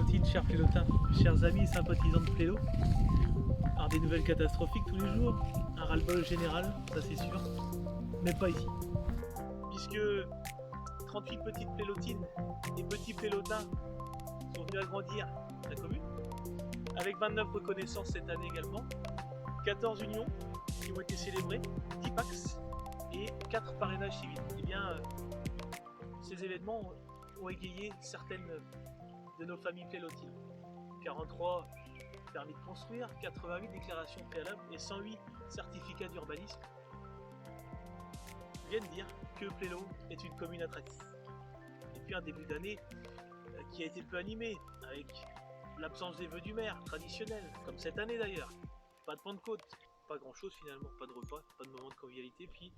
Plélotines, chers Plélotins, chers amis et sympathisants de Plélo. Alors des nouvelles catastrophiques tous les jours, un ras-le-bol général, ça c'est sûr, mais pas ici. Puisque 38 petites Plélotines et petits Plélotins sont venus agrandir la commune, avec 29 reconnaissances cette année également, 14 unions qui ont été célébrées, 10 PAX et 4 parrainages civils. Et bien, ces événements ont égayé certaines de nos familles plélotines. 43 permis de construire, 88 déclarations préalables et 108 certificats d'urbanisme viennent dire que Plélo est une commune attractive. Et puis un début d'année qui a été peu animé, avec l'absence des vœux du maire, traditionnels, comme cette année d'ailleurs. Pas de Pentecôte, pas grand chose finalement, pas de repas, pas de moment de convivialité, puis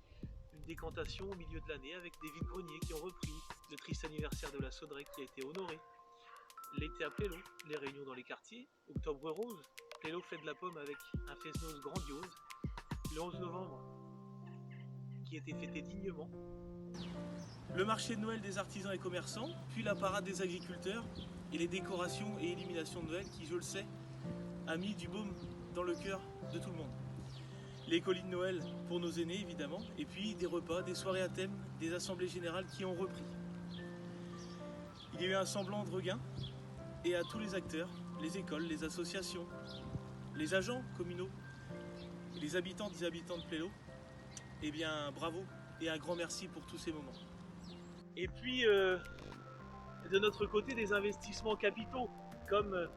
une décantation au milieu de l'année avec des vides-greniers qui ont repris, le triste anniversaire de la Saudrée qui a été honoré, l'été à Plélo, les réunions dans les quartiers, Octobre Rose, Plélo fête de la pomme avec un fest-noz grandiose, le 11 novembre qui a été fêté dignement, le marché de Noël des artisans et commerçants, puis la parade des agriculteurs et les décorations et illuminations de Noël qui, je le sais, a mis du baume dans le cœur de tout le monde. Les colis de Noël pour nos aînés évidemment, et puis des repas, des soirées à thème, des assemblées générales qui ont repris. Il y a eu un semblant de regain, et à tous les acteurs, les écoles, les associations, les agents communaux, et les habitantes et habitants de Plélo, eh bien bravo et un grand merci pour tous ces moments. Et puis de notre côté, des investissements capitaux comme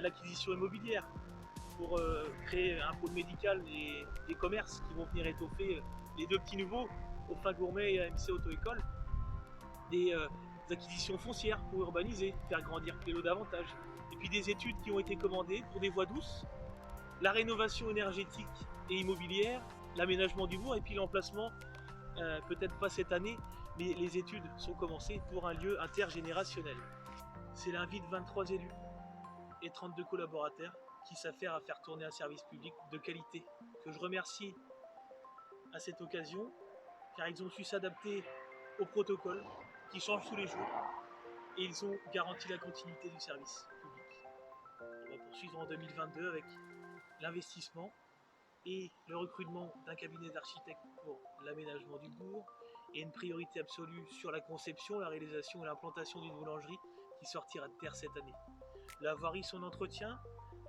l'acquisition immobilière pour créer un pôle médical et des commerces qui vont venir étoffer les deux petits nouveaux, au Fin Gourmet et AMC Auto-École, des acquisitions foncières pour urbaniser, faire grandir Plélo davantage, et puis des études qui ont été commandées pour des voies douces, la rénovation énergétique et immobilière, l'aménagement du bourg et puis l'emplacement, peut-être pas cette année, mais les études sont commencées pour un lieu intergénérationnel. C'est l'invit de 23 élus et 32 collaborateurs qui s'affairent à faire tourner un service public de qualité, que je remercie à cette occasion, car ils ont su s'adapter au protocole qui change tous les jours et ils ont garanti la continuité du service public. On va poursuivre en 2022 avec l'investissement et le recrutement d'un cabinet d'architectes pour l'aménagement du bourg et une priorité absolue sur la conception, la réalisation et l'implantation d'une boulangerie qui sortira de terre cette année. La voirie, son entretien,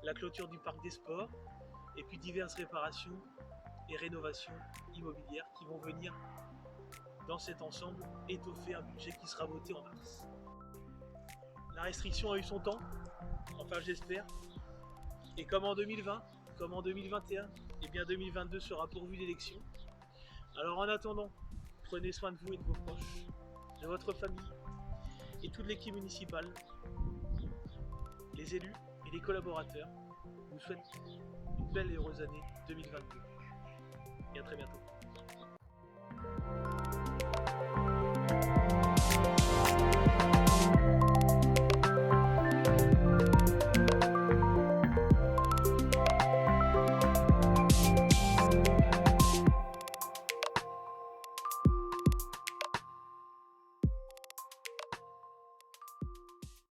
la clôture du parc des sports et puis diverses réparations et rénovations immobilières qui vont venir dans cet ensemble étoffer un budget qui sera voté en mars. La restriction a eu son temps, enfin j'espère, et comme en 2020, comme en 2021, et bien 2022 sera pourvu d'élections. Alors en attendant, prenez soin de vous et de vos proches, de votre famille et toute l'équipe municipale, les élus et les collaborateurs. Je vous souhaite une belle et heureuse année 2022 et à très bientôt.